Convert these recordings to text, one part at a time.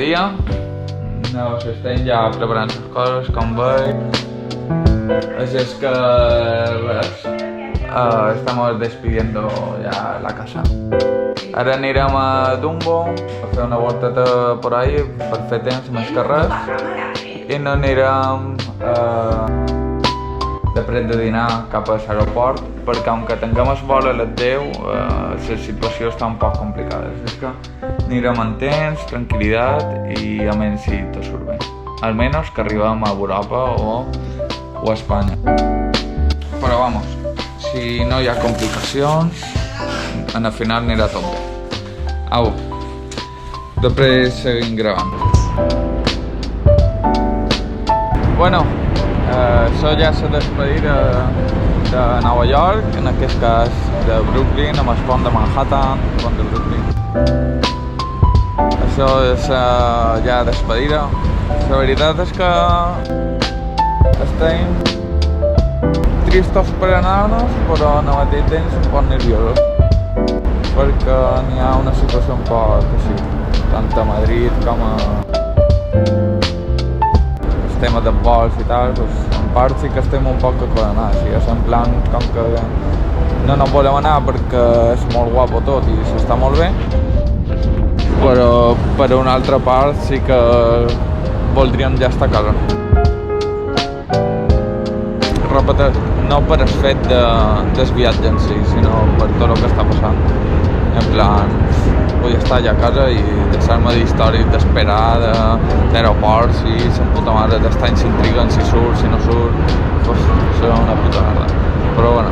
dia. No, s'estem ja preparant les coses, com veig. Així és que res, estamos despidiendo ya la casa. Ara anirem a Dumbo a fer una volteta por ahí per fer temps més que res i no anirem després de dinar cap a l'aeroport perquè aunque tinguem el vol a les 10 la situació està un poc complicada. És que anirem en temps, tranquil·litat i almenys si tot surt bé. Almenys que arribem a Europa o a Espanya. Però vamos, si no hi ha complicacions, en el final anirà tot bé. Au, després seguim gravant. Bueno, això ja és la despedida de Nova York, en aquest cas de Brooklyn, amb el pont de Manhattan, pont de Brooklyn. Això és ja despedida. La veritat és que estem tristos per anar-nos, però al mateix temps un poc nerviosos. Perquè n'hi ha una situació un poc així, tant a Madrid com a el tema de vols i tal, doncs en part sí que estem un poc acoronats, i és en plan com que no volem anar perquè és molt guapo tot i s'està molt bé, però per una altra part sí que voldríem ja estar a casa. Repeteix, no per el fet del viatge en si, sinó per tot el que està passant. En plan, vull estar allà a casa i deixar-me d'històries d'esperar d'aeroports i la puta mare d'estar en s'intriguen si surt, si no surt, pues serà una puta merda. Però bueno,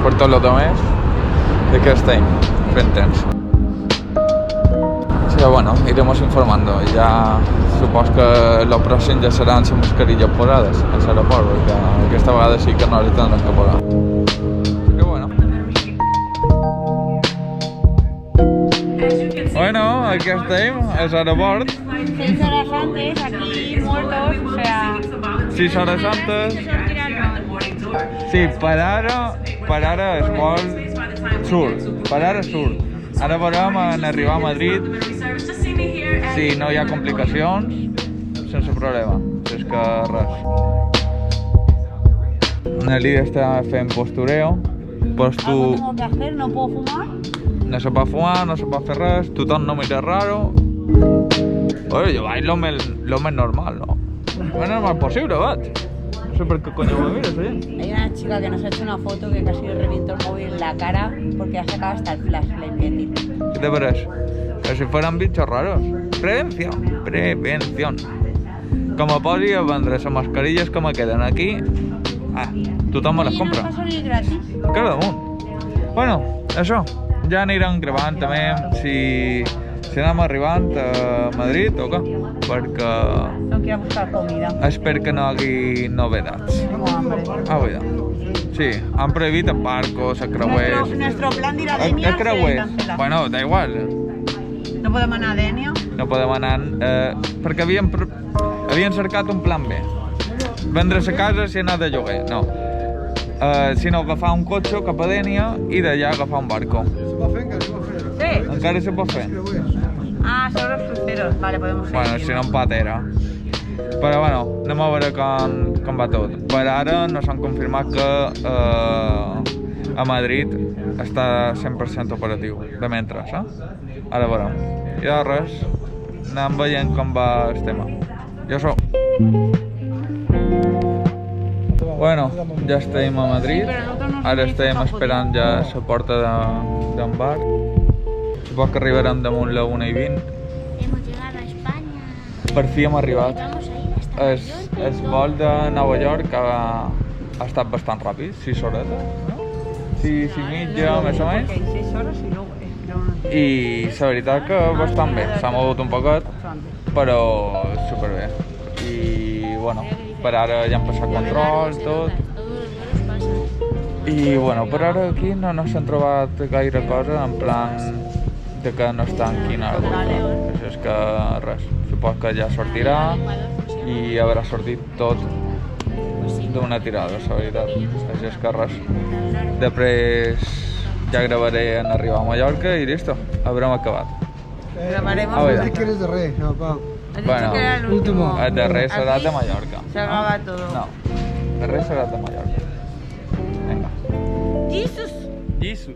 per tot el que més, de què estem fent temps. Sí, bueno, iremos informando. Ja supos que el pròxim ja seran les mascarilles posades a l'aeroport, perquè aquesta vegada sí que no les tindran que posar. Que bueno. Bueno, aquí estem, a l'aeroport. 6 horas antes, aquí muertos, o sea... 6 hores antes. Sí, per ara el vol surt, per ara surt. Ara veurem en arribar a Madrid si no hi ha complicacions, sense problema. És que res. Nelly està fent postureo. Algo tengo que hacer, no puedo fumar. No se pot fumar, no se pot fer res, tothom no mira raro. Oye, yo vaig lo més normal, ¿no? Lo más normal posible, vaig. No sé por qué coño me miras, oye. Hay una chica que nos ha hecho una foto que casi le revientó el móvil en la cara porque ha sacado hasta el flash, la imbécil. ¿Qué te parece? Como si fueran bichos raros. Prevención, prevención. Como posi a vendre les mascarilles que me queden aquí, tothom me les compra. I no passa ni gratis. Cada damunt. Bueno, això. Ja anirem gravant també si anem arribant a Madrid o què, perquè Tengo que ir a buscar comida. espero que no hi hagi novedades. Tengo hambre. Cuidado. Sí, han prohibit els barcos, els creuers. Nuestro plan de ir a Denia Els creuers. se cancela. Bueno, da igual. No podemos anar a Denia. No podem anar perquè havien cercat un plan B. Vendre la casa si anar de lloguer. No. Sinó agafar un cotxe cap a Denia i d'allà agafar un barco. Sí. Encara se pot fer. Ah, son los cruceros. Vale, podemos ir. Bueno, si no en patera. Però bueno, anem a veure com va tot. Per ara nos han confirmat que a Madrid està 100% operatiu, de mentre, Ara veurem. I de res, anem veient com va el tema. Jo sóc. Bueno, ja estem a Madrid. Ara estem esperant ja la porta d'embarc. Supos que arribarem damunt la 1:20. Hemos llegado a España. Per fi hem arribat. Vamos a ir hasta El vol de Nova York ha estat bastant ràpid, 6 hores, no? 6 i mitja, més o menys. 6 horas y luego... I la veritat que bastant bé, s'ha mogut un poquet, però superbé. I bueno, per ara ja han passat controls, tot. I bueno, per ara aquí no s'han trobat gaire cosa, en plan de que no es tanquin algú. Això és que res, supos que ja sortirà i haurà sortit tot d'una tirada, la veritat. Això és que res. Després ja gravaré en arribar a Mallorca i listo, haurem acabat. Grabaremos. Ah, un bueno. rato. que eres de Rey, papá. Has dicho Bueno, que era el último. último. El de Reis serà Aquí de Mallorca. se acaba todo. No, el de Reis serà de Mallorca. Vinga. ¡Jesús! Jesus.